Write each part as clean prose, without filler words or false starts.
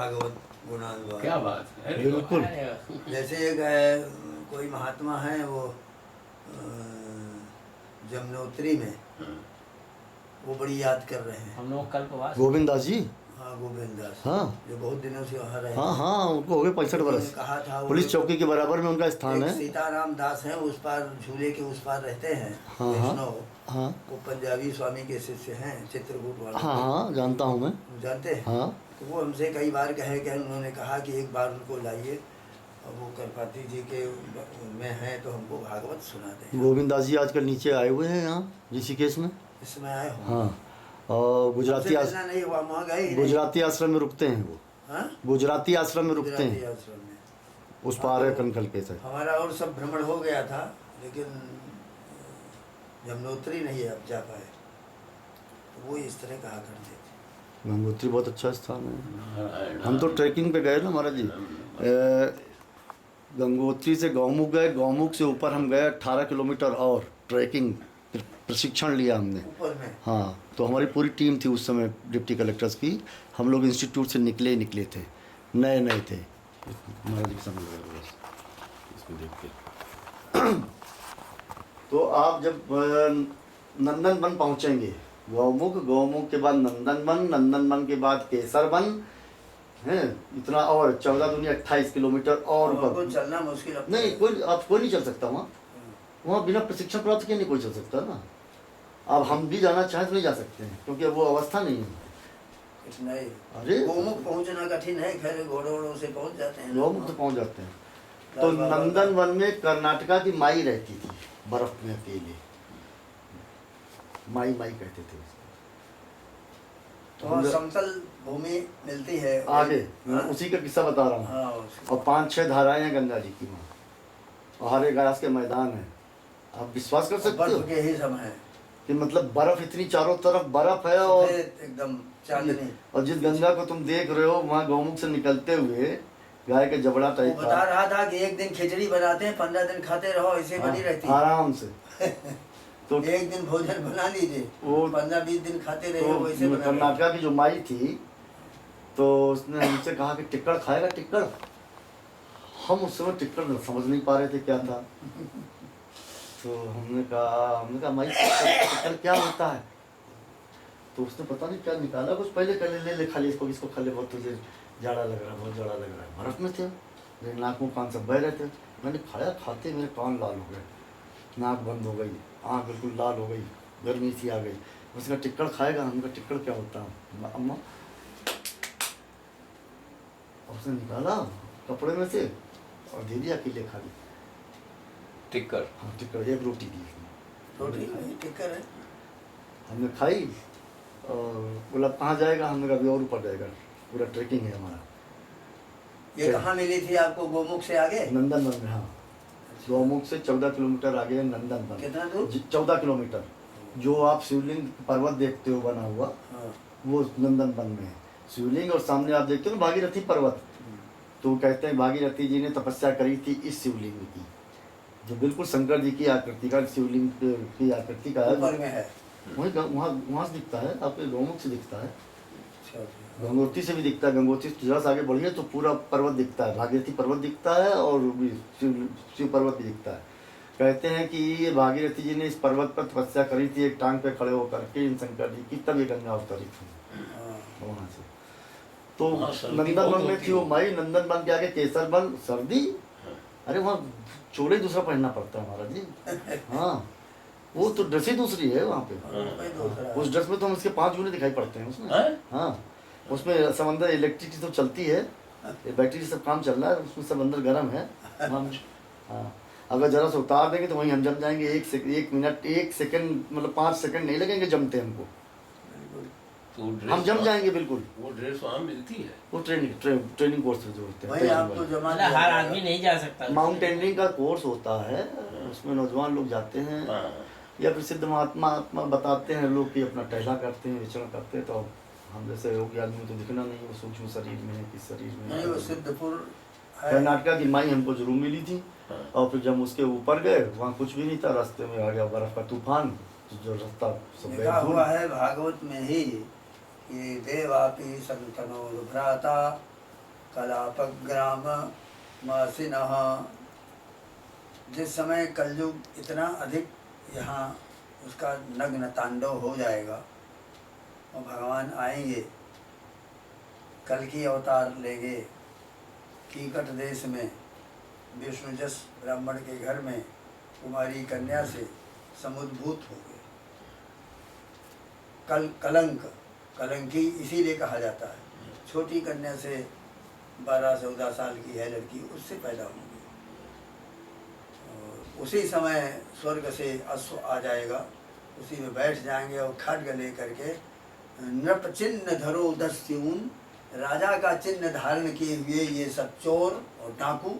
भागवत गुणानुवाद। क्या बात है, बिल्कुल। जैसे एक कोई महात्मा है वो जमुनोत्री में, वो बड़ी याद कर रहे हैं। हम लोग कल्पवास गोविंद दास जी। हाँ, गोविंद दास। हाँ। जो बहुत दिनों से वहाँ रहे हाँ थे। हाँ, उनको हो गए 65 उन्होंने वर्ष। कहा था पुलिस चौकी के बराबर में उनका स्थान एक है। सीताराम दास है, उस पार झूले के उस पार रहते हैं, हाँ वैष्णव। हाँ वो पंजाबी स्वामी के शिष्य हैं, चित्रकूट वाले। हाँ हाँ, जानता हूँ मैं। जानते हैं? हाँ। तो वो हमसे कई बार कहे उन्होंने कहा कि एक बार उनको लाइए, और वो करपाती जी के में हैं तो हमको भागवत सुना दें। गोविंद दास जी आजकल नीचे आए हुए हैं यहाँ ऋषिकेश में। इसमें आए हो? हाँ, और गुजराती नहीं हुआ, वहाँ गए ही नहीं। गुजराती आश्रम में रुकते हैं वो। हाँ? गुजराती आश्रम में रुकते गुजराती हैं, आश्रम में। उस पार है कनकल के से। हमारा और सब भ्रमण हो गया था, लेकिन यमुनोत्री नहीं अब जा पाए। तो वो इस तरह कहा करते थे। गंगोत्री बहुत अच्छा स्थान है। नारायण। हम तो ट्रैकिंग पे गए ना महाराज जी। गंगोत्री से गौमुख गए, गौमुख से ऊपर हम गए 18 किलोमीटर और ट्रैकिंग प्रशिक्षण लिया हमने ऊपर में। हाँ, तो हमारी पूरी टीम थी उस समय डिप्टी कलेक्टर्स की। हम लोग इंस्टीट्यूट से निकले थे, नए थे। महाराज जी के सामने लगा हुआ है, इसको देख के। तो आप जब नंदनवन पहुंचेंगे, गौमुख के बाद नंदनवन, नंदनवन के बाद केसरवन है, इतना और 14 दूनी 28 किलोमीटर और ऊपर। चलना मुश्किल नहीं, कोई नहीं चल सकता वहाँ बिना प्रशिक्षण प्राप्त किए नहीं कोई चल सकता ना। अब हम भी जाना चाहें तो नहीं जा सकते हैं, क्योंकि अब वो अवस्था नहीं है। नहीं, अरे गौमुख पहुंचना कठिन है, खैर घोड़ों से पहुंच जाते हैं। गौमुख तो पहुंच जाते हैं। तो नंदनवन में कर्नाटका की माई रहती थी, बर्फ में अकेले। माई कहते थे उसको। तो समतल भूमि मिलती है आगे, मैं उसी का किस्सा बता रहा हूँ। हाँ, और 5-6 धाराएं हैं गंगा जी की वहाँ, और हरे घास के मैदान है। आप विश्वास कर सकते हो बर्फ के ही समय कि मतलब बर्फ इतनी चारों तरफ बर्फ है, और एकदम चांदनी। और जिस गंगा को तुम देख रहे हो वहाँ गौमुख से निकलते हुए गाय के जबड़ा टाइप वो बता रहा था कि एक दिन खिचड़ी बनाते हैं, 15 दिन खाते रहो, ऐसे बनी रहती है आराम से। तो एक दिन भोजन बना लीजिए, वो 15-20 दिन खाते रहे, तो वैसे कर्नाटका की जो माई थी, तो उसने हमसे कहा कि टिक्कड़ खाएगा, टिक्कड़। हम उस समय टिक्कड़ समझ नहीं पा रहे थे क्या था। तो हमने कहा माई टिक्कड़ क्या होता है? तो उसने पता नहीं क्या निकाला, कुछ पहले कर ले खा ले इसको खा ले, बहुत तुझे जाड़ा लग रहा है, बहुत जाड़ा लग रहा है। बर्फ में थे, मेरे नाक मुँह कान सब बह रहे थे। मैंने खाया, खाते मेरे कान लाल हो गए, नाक बंद हो गई, आँख बिल्कुल लाल हो गई, गर्मी सी आ गई। उसने कहा टिक्कड़ खाएगा? हमने कहा टिक्कड़ क्या होता है अम्मा? उसने निकाला कपड़े में से और दे दिया, अकेले खा ली टिक्कर। हाँ, टिक्कड़, एक रोटी दी रोटी टिक्कर है। हमने खाई और बोला कहाँ जाएगा? हमने कहा अभी और ऊपर जाएगा, पूरा ट्रैकिंग है हमारा। ये कहाँ मिली थी आपको? गौमुख से आगे? नंदनवन में। हाँ, गौमुख से 14 किलोमीटर आगे है नंदनवन। कितना दूर? 14 किलोमीटर। जो आप शिवलिंग पर्वत देखते हो बना हुआ, वो नंदनवन में है शिवलिंग, और सामने आप देखते हो ना भागीरथी पर्वत। तो कहते हैं भागीरथी जी ने तपस्या करी थी इस शिवलिंग की, जो बिल्कुल शंकर जी की आकृति का शिवलिंग की आकृति का है। वहीं वहाँ से दिखता है, आपके गौमुख से दिखता है, गंगोत्री से भी दिखता है। गंगोत्री से थोड़ा सा आगे बढ़िए तो पूरा पर्वत दिखता है, भागीरथी पर्वत दिखता है, और शिव पर्वत भी दिखता है। कहते हैं कि ये भागीरथी जी ने इस पर्वत पर तपस्या करी थी एक टांग पे खड़े होकर के इन शंकर जी की, तब ये गंगा अवतरी थी वहाँ से। तो नंदनवन में थी वो माई, नंदनवन के आगे केसरवन। सर्दी, अरे वहाँ चोले दूसरा पहनना पड़ता है महाराज जी। हाँ, वो तो ड्रेस ही दूसरी है वहाँ पे। उस ड्रेस में तो हम इसके 5 गुने दिखाई पड़ते हैं उसमें। हाँ, उसमें सब अंदर इलेक्ट्रिसिटी तो चलती है, बैटरी से सब काम चल रहा है, उसमें सब अंदर गर्म है। हाँ, अगर जरा से उतार देंगे तो वहीं हम जम जाएंगे। 1 मिनट 1 सेकंड मतलब 5 सेकंड नहीं लगेंगे जमते हमको, तो हम जम जाएंगे बिल्कुल। वो ड्रेस वहाँ मिलती है? वो ट्रेनिंग कोर्स में जो होते मतलब हर आदमी नहीं जा सकता। माउंटेनियरिंग का कोर्स होता है, उसमें नौजवान लोग जाते हैं, या फिर सिद्ध महात्मा बताते हैं लोग कि अपना टहला करते हैं, विचरण करते हैं। तो हम जैसे योगी आदमी तो दिखना नहीं, वो सूक्ष्म शरीर में है, किस शरीर में है। सिद्धपुर कर्नाटका की माई हमको जरूर मिली थी, और फिर जब उसके ऊपर गए वहाँ कुछ भी नहीं था, रास्ते में आ गया बर्फ का तूफान, जो रास्ता सब लिखा हुआ है भागवत में ही कि देवापि संतनो भ्राता कलापग्राम मासिनः। जिस समय कलयुग इतना अधिक यहाँ उसका नग्न तांडव हो जाएगा और भगवान आएंगे, कल की अवतार लेंगे कीकट देश में, विष्णु जस ब्राह्मण के घर में कुमारी कन्या से समुद्भूत हो गए। कलंकी इसीलिए कहा जाता है, छोटी कन्या से 12-14 साल की है लड़की, उससे पैदा होंगे। और उसी समय स्वर्ग से अश्व आ जाएगा, उसी में बैठ जाएंगे और खड्ग ले करके नृप चिन्ह धरो दस्यून, राजा का चिन्ह धारण किए हुए ये सब चोर और डाकू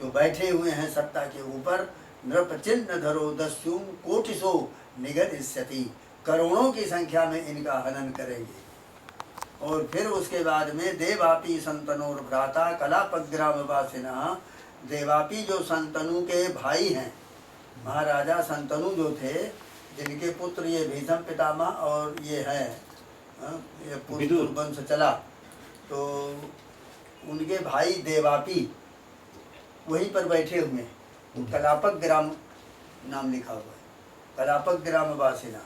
जो बैठे हुए हैं सत्ता के ऊपर, नृप चिन्ह धरो दस्यून कोटिसो निगदिष्यति, करोड़ों की संख्या में इनका हनन करेंगे। और फिर उसके बाद में देवापी संतनोर भ्राता कलापग्राम वासिना, देवापी जो संतनु के भाई हैं, महाराजा संतनु जो थे, जिनके पुत्र ये भीष्म पितामह और ये हैं, ये पूर्व वंश चला, तो उनके भाई देवापी वहीं पर बैठे हुए हैं। कलापक ग्राम नाम लिखा हुआ है, कलापक ग्राम वासिना।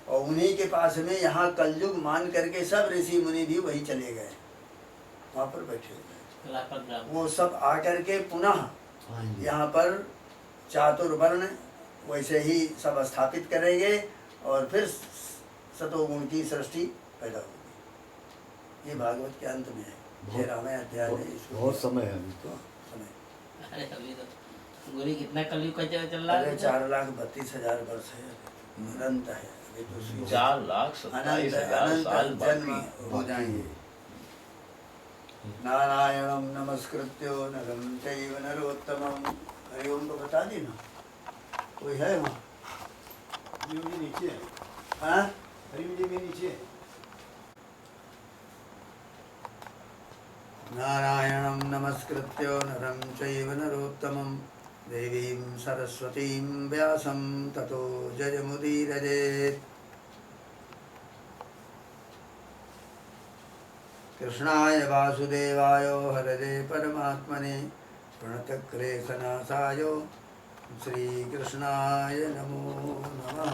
और उन्हीं के पास में यहाँ कलयुग मान करके सब ऋषि मुनि भी वहीं चले गए, वहाँ पर बैठे हुए हैं। वो सब आकर के पुनः यहाँ पर चातुर्वर्ण वैसे ही सब स्थापित करेंगे और फिर सतोगुण की सृष्टि पैदा होगी। ये भागवत के अंत में है, 13वें अध्याय में। इसको बहुत समय है अभी तो समय। अरे अभी तो गुरु कितना कलयुग का चल रहा है? 4,32,000 वर्ष है, अनंत है अभी तो। 4,27,000 साल जन्म बाकी हो जाएंगे। नारायणं नमस्कृत्यो नरं चैव नरोत्तमं। हरिओम को बता दी ना, कोई है वहाँ? हरिओम जी नीचे है, हाँ हरिओम जी भी नीचे है। नारायणं नमस्कृत्यो नरं चैव नरोत्तमं देवीं सरस्वतीं व्यासं ततो जयमुदीरयेत्। कृष्णाय वासुदेवाय हरये परमात्मने प्रणतक्लेशनाशाय श्रीकृष्णाय नमो नमः।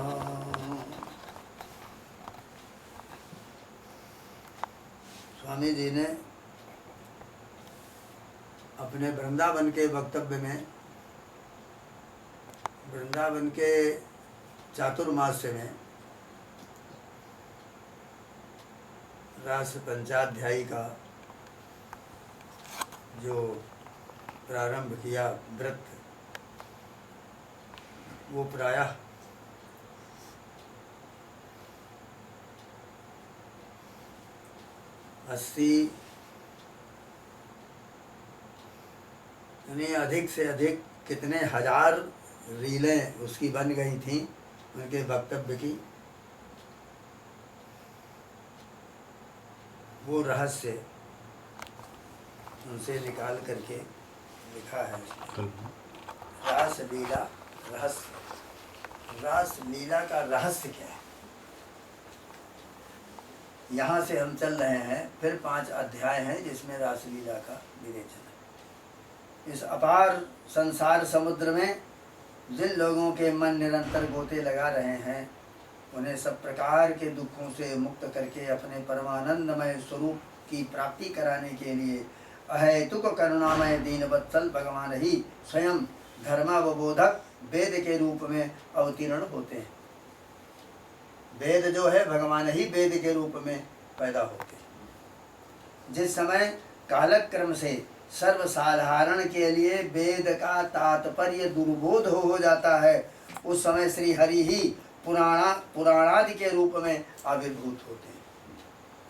स्वामी जी ने अपने वृंदावन के वक्तव्य में, वृंदावन के चातुर्मास्य में रास पंचाध्यायी का जो प्रारंभ किया व्रत, वो प्रायः यानी अधिक से अधिक कितने हजार रीलें उसकी बन गई थीं उनके वक्तव्य की। वो रहस्य उनसे निकाल करके लिखा है। रास लीला रहस्य। रास लीला का रहस्य क्या है? यहाँ से हम चल रहे हैं, फिर 5 अध्याय हैं जिसमें रास लीला का विवेचन है। इस अपार संसार समुद्र में जिन लोगों के मन निरंतर गोते लगा रहे हैं, उन्हें सब प्रकार के दुखों से मुक्त करके अपने परमानंदमय स्वरूप की प्राप्ति कराने के लिए अहेतुक करुणामय दीनवत्सल भगवान ही स्वयं धर्मावबोधक वेद के रूप में अवतीर्ण होते हैं। वेद जो है भगवान ही वेद के रूप में पैदा होते हैं। जिस समय कालक्रम से सर्वसाधारण के लिए वेद का तात्पर्य दुर्बोध हो जाता है, उस समय श्री हरि ही पुराणादि के रूप में आविर्भूत होते हैं।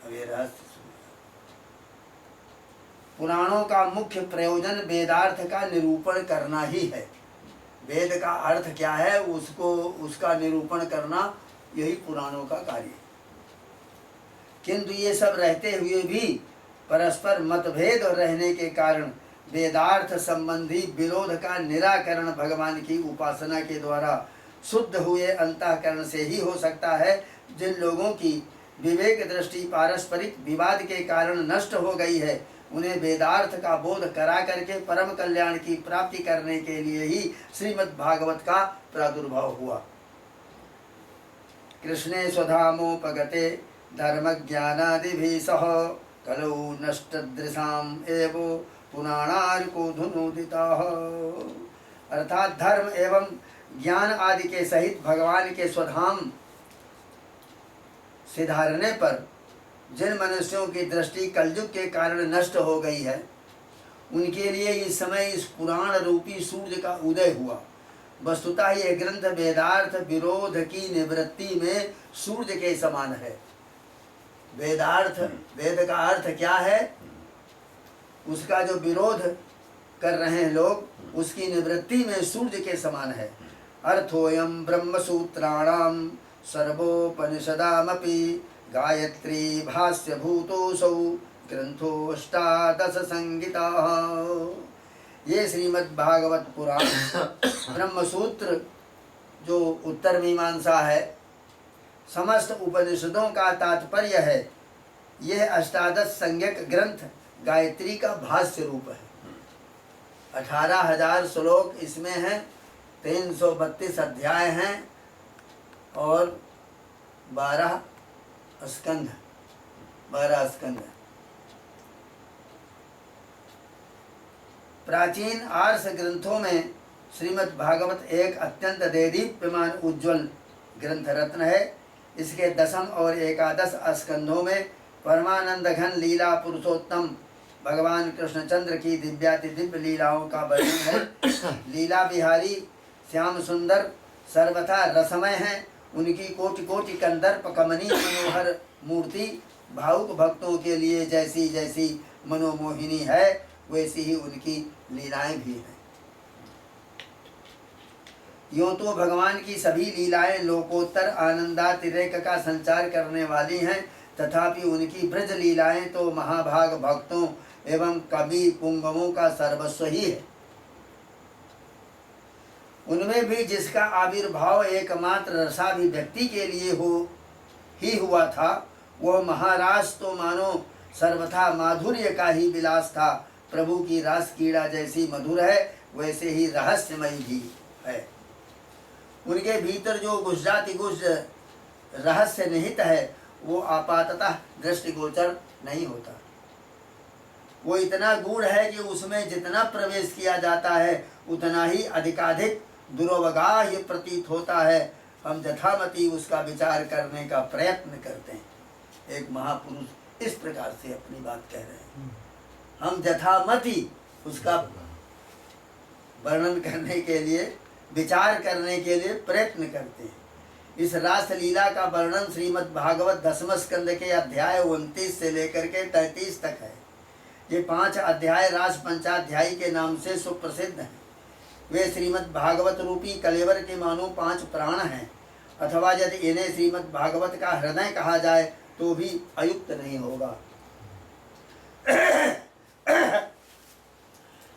अब ये रहस्य सुनिए। पुराणों का मुख्य प्रयोजन वेदार्थ का निरूपण करना ही है। वेद का अर्थ क्या है उसका निरूपण करना, यही पुराणों का कार्य है। किंतु ये सब रहते हुए भी परस्पर मतभेद रहने के कारण वेदार्थ संबंधी विरोध का निराकरण भगवान की उपासना के द्वारा शुद्ध हुए अंतःकरण से ही हो सकता है। जिन लोगों की विवेक दृष्टि पारस्परिक विवाद के कारण नष्ट हो गई है, उन्हें वेदार्थ का बोध करा करके परम कल्याण की प्राप्ति करने के लिए ही श्रीमद् भागवत का प्रादुर्भाव हुआ। कृष्णे स्वधामोपगते धर्म ज्ञानादिभिः सह कलौ नष्टदृशाम एवो पुराणार्को धुनोदिताः। अर्थात धर्म एवं ज्ञान आदि के सहित भगवान के स्वधाम सिधारने पर जिन मनुष्यों की दृष्टि कलयुग के कारण नष्ट हो गई है, उनके लिए इस समय इस पुराण रूपी सूर्य का उदय हुआ। वस्तुतः यह ग्रंथ वेदार्थ विरोध की निवृत्ति में सूर्य के समान है। वेदार्थ, वेद का अर्थ क्या है, उसका जो विरोध कर रहे हैं लोग, उसकी निवृत्ति में सूर्य के समान है। अर्थोयम ब्रह्मसूत्राणाम सर्वोपनिषदामपि गायत्री भाष्य भूतोऽसौ ग्रंथोऽष्टादश संहिताः। ये श्रीमद् भागवत पुराण ब्रह्मसूत्र जो उत्तर मीमांसा है, समस्त उपनिषदों का तात्पर्य है। यह अष्टादश संज्ञक ग्रंथ गायत्री का भाष्य रूप है। 18,000 श्लोक इसमें हैं, 332 अध्याय हैं और 12 स्कंध। प्राचीन आर्ष ग्रंथों में श्रीमद् भागवत एक अत्यंत देदीप्यमान उज्ज्वल ग्रंथ रत्न है। इसके 10 और 11 स्कंधों में परमानंद घन लीला पुरुषोत्तम भगवान कृष्णचंद्र की दिव्याति दिव्य लीलाओं का वर्णन है। लीला बिहारी श्याम सुंदर सर्वथा रसमय हैं। उनकी कोटि कोटि कंदर्प कमनीय मनोहर मूर्ति भावुक भक्तों के लिए जैसी जैसी मनोमोहिनी है, वैसी ही उनकी लीलाएं भी हैं। यूँ तो भगवान की सभी लीलाएं लोकोत्तर आनंदातिरेक का संचार करने वाली हैं, तथापि उनकी ब्रज लीलाएं तो महाभाग भक्तों एवं कवि पुंगवों का सर्वस्व ही है। उनमें भी जिसका आविर्भाव एकमात्र रसाभिव्यक्ति के लिए हुआ था, वह महाराज तो मानो सर्वथा माधुर्य का ही विलास था। प्रभु की रास कीड़ा जैसी मधुर है, वैसे ही रहस्यमय भी है। उनके भीतर जो गुजरातिगुज रहस्य निहित है, वो आपाततः दृष्टिगोचर नहीं होता। वो इतना गूढ़ है कि उसमें जितना प्रवेश किया जाता है, उतना ही अधिकाधिक दुर्वगाह्य प्रतीत होता है। हम यथामति उसका विचार करने का प्रयत्न करते हैं। एक महापुरुष इस प्रकार से अपनी बात कह रहे हैं, हम यथामति उसका वर्णन करने के लिए, विचार करने के लिए प्रयत्न करते हैं। इस रास लीला का वर्णन श्रीमद् भागवत 10वें स्कंद के अध्याय 29 से लेकर के 33 तक है। ये 5 अध्याय रास पंचाध्यायी के नाम से सुप्रसिद्ध हैं। वे श्रीमद् भागवत रूपी कलेवर के मानो 5 प्राण हैं, अथवा यदि इन्हें श्रीमद् भागवत का हृदय कहा जाए तो भी अयुक्त नहीं होगा।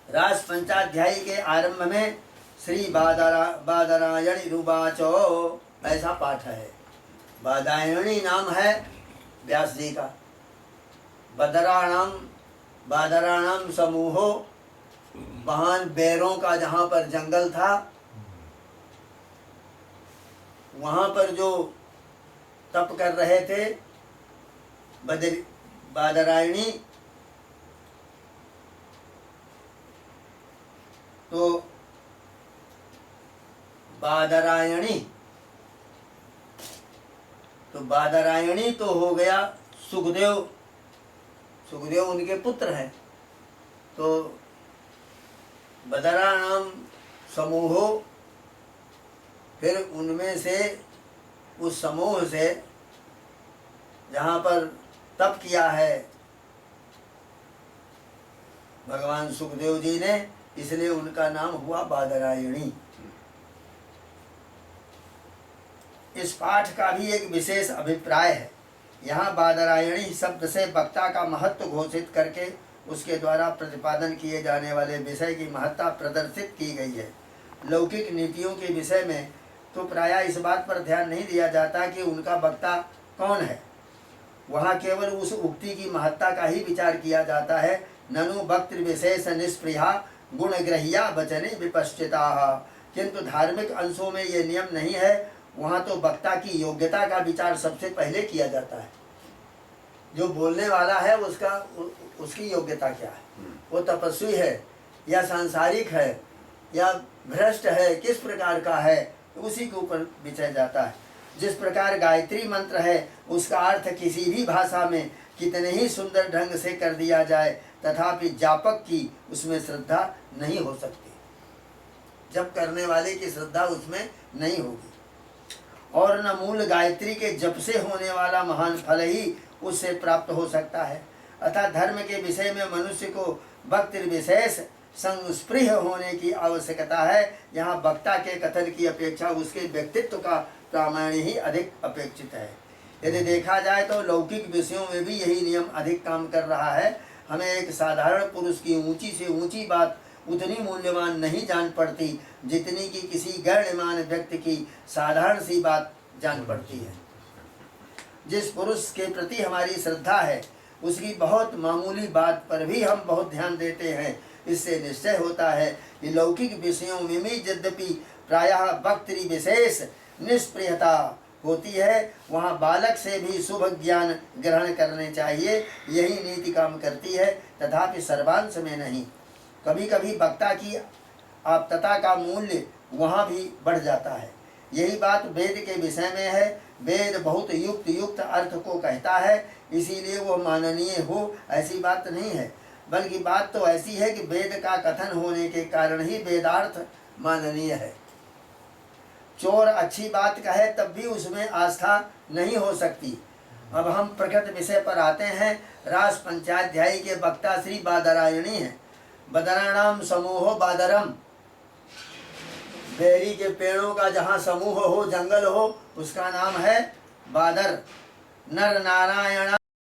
रास पंचाध्यायी के आरंभ में श्री बादरायणी रुवाचो ऐसा पाठ है। बादरायणी नाम है व्यास जी का। बादराणाम समूहो, महान बैरों का जहाँ पर जंगल था, वहाँ पर जो तप कर रहे थे बादरायणी, तो बादरायणी तो हो गया सुखदेव। सुखदेव उनके पुत्र हैं। तो बदराणाम समूहो, फिर उनमें से, उस समूह से जहाँ पर तप किया है भगवान सुखदेव जी ने, इसलिए उनका नाम हुआ बादरायणी। इस पाठ का भी एक विशेष अभिप्राय है। यहाँ बादरायणी शब्द से वक्ता का महत्व घोषित करके उसके द्वारा प्रतिपादन किए जाने वाले विषय की महत्ता प्रदर्शित की गई है। लौकिक नीतियों के विषय में तो प्रायः इस बात पर ध्यान नहीं दिया जाता कि उनका वक्ता कौन है। वहाँ केवल उस उक्ति की महत्ता का ही विचार किया जाता है ननु भक्ति विशेष निष्प्रिया गुण ग्रहिया वचने विपश्चिता। किंतु धार्मिक अंशों में ये नियम नहीं है, वहाँ तो वक्ता की योग्यता का विचार सबसे पहले किया जाता है। जो बोलने वाला है उसकी योग्यता क्या है, वो तपस्वी है या सांसारिक है या भ्रष्ट है, किस प्रकार का है, उसी के ऊपर विचार जाता है। जिस प्रकार गायत्री मंत्र है उसका अर्थ किसी भी भाषा में कितने ही सुंदर ढंग से कर दिया जाए तथापि जापक की उसमें श्रद्धा नहीं हो सकती, जप करने वाले की श्रद्धा उसमें नहीं होगी। और न मूल गायत्री के जप से होने वाला महान फल ही उससे प्राप्त हो सकता है। अतः धर्म के विषय में मनुष्य को भक्ति विशेष संस्पृह होने की आवश्यकता है। यहाँ वक्ता के कथन की अपेक्षा उसके व्यक्तित्व का प्रामाण्य ही अधिक अपेक्षित है। यदि देखा जाए तो लौकिक विषयों में भी यही नियम अधिक काम कर रहा है। हमें एक साधारण पुरुष की ऊंची से ऊंची बात उतनी मूल्यवान नहीं जान पड़ती जितनी कि किसी गण्यमान्य व्यक्ति की साधारण सी बात जान पड़ती है। जिस पुरुष के प्रति हमारी श्रद्धा है उसकी बहुत मामूली बात पर भी हम बहुत ध्यान देते हैं। इससे निश्चय होता है कि लौकिक विषयों में भी यद्यपि प्रायः भक्ति विशेष निष्प्रियता होती है, वहाँ बालक से भी शुभ ज्ञान ग्रहण करने चाहिए, यही नीति काम करती है, तथापि सर्वांश में नहीं। कभी कभी वक्ता की आप्तता का मूल्य वहाँ भी बढ़ जाता है। यही बात वेद के विषय में है। वेद बहुत युक्त अर्थ को कहता है, इसीलिए वो माननीय हो ऐसी बात नहीं है, बल्कि बात तो ऐसी है कि वेद का कथन होने के कारण ही वेदार्थ माननीय है। चोर अच्छी बात कहे तब भी उसमें आस्था नहीं हो सकती। अब हम प्रकृत विषय पर आते हैं। रास पंचाध्यायी के वक्ता श्री बादरायणी हैं। बदराणाम समूहो बादरम, बेरी के पेड़ों का जहाँ समूह हो, जंगल हो, उसका नाम है बादर। नर नारायण